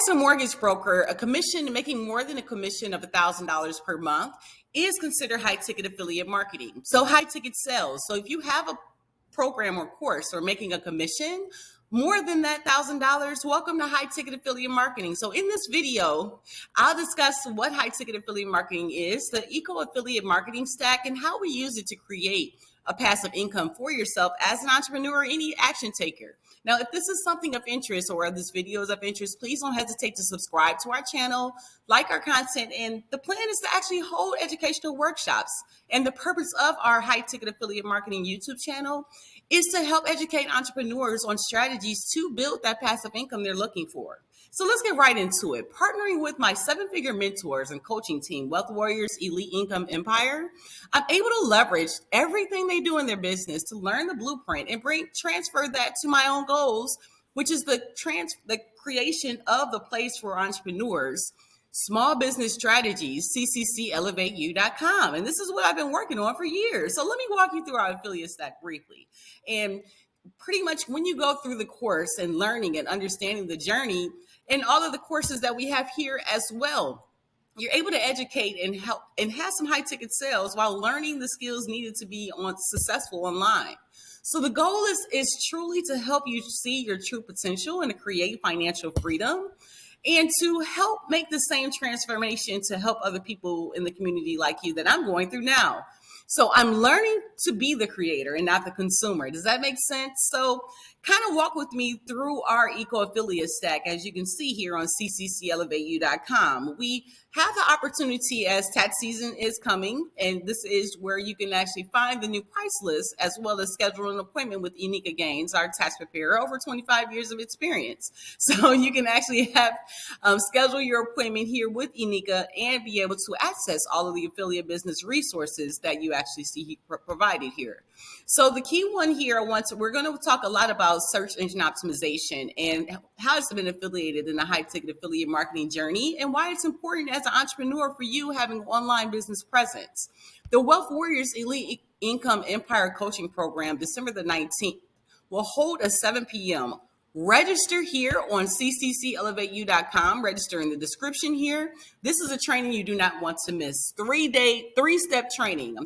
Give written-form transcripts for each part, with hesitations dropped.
As a mortgage broker, a commission making more than a commission of $1,000 per month is considered high ticket affiliate marketing. So high ticket sales. So if you have a program or course or making a commission more than that $1,000, welcome to high ticket affiliate marketing. So in this video, I'll discuss what high ticket affiliate marketing is, the eco affiliate marketing stack, and how we use it to create a passive income for yourself as an entrepreneur or any action taker. Now, if this is something of interest or this video is of interest, please don't hesitate to subscribe to our channel, like our content, and the plan is to actually hold educational workshops. And the purpose of our high ticket affiliate marketing YouTube channel is to help educate entrepreneurs on strategies to build that passive income they're looking for. So let's get right into it. Partnering with my 7-figure mentors and coaching team, Wealth Warriors Elite Income Empire, I'm able to leverage everything they do in their business to learn the blueprint and transfer that to my own goals, which is the creation of the place for entrepreneurs, small business strategies, 𝗠ście𝗀𝗣𝗣𝗨𝗟.com. And this is what I've been working on for years. So let me walk you through our affiliate stack briefly. And pretty much when you go through the course and learning and understanding the journey and all of the courses that we have here as well, you're able to educate and help and have some high ticket sales while learning the skills needed to be successful online. So the goal is truly to help you see your true potential and to create financial freedom and to help make the same transformation to help other people in the community like you that I'm going through now. So I'm learning to be the creator and not the consumer. Does that make sense? So kind of walk with me through our eco affiliate stack. As you can see here on 𝗠ście𝗀𝗣𝗣𝗨𝗟.com, we have the opportunity as tax season is coming, and this is where you can actually find the new price list as well as schedule an appointment with 𝗍𝗑𝗥 Gaines, our tax preparer, over 25 years of experience. So you can actually have schedule your appointment here with 𝗍𝗑𝗥 and be able to access all of the affiliate business resources that you actually see provided here. So the key one here, we're going to talk a lot about search engine optimization and how it's been affiliated in the high ticket affiliate marketing journey and why it's important as an entrepreneur for you having online business presence. The Wealth Warriors Elite Income Empire Coaching Program, December the 19th, will hold at 7 p.m. Register here on 𝗠ście𝗀𝗣𝗣𝗨𝗟.com. Register in the description here. This is a training you do not want to miss. 3-step training.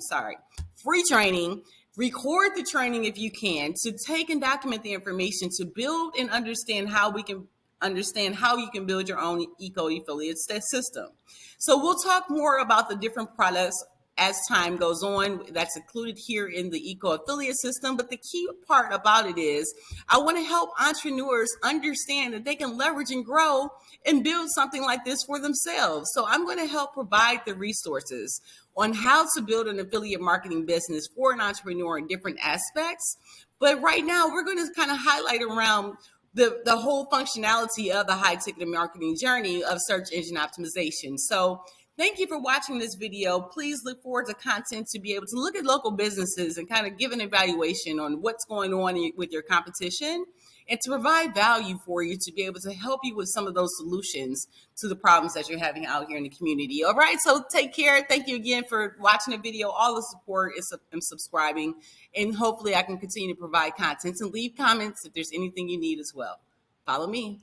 Free training. Record the training if you can to take and document the information to build and understand how you can build your own eco affiliate system. So we'll talk more about the different products as time goes on. That's included here in the eco affiliate system. But the key part about it is I want to help entrepreneurs understand that they can leverage and grow and build something like this for themselves. So I'm going to help provide the resources on how to build an affiliate marketing business for an entrepreneur in different aspects. But right now we're going to kind of highlight around the whole functionality of the high ticket marketing journey of search engine optimization. So thank you for watching this video. Please look forward to content to be able to look at local businesses and kind of give an evaluation on what's going on with your competition and to provide value for you to be able to help you with some of those solutions to the problems that you're having out here in the community. All right, so take care. Thank you again for watching the video. All the support is subscribing, and hopefully I can continue to provide content and leave comments if there's anything you need as well. Follow me.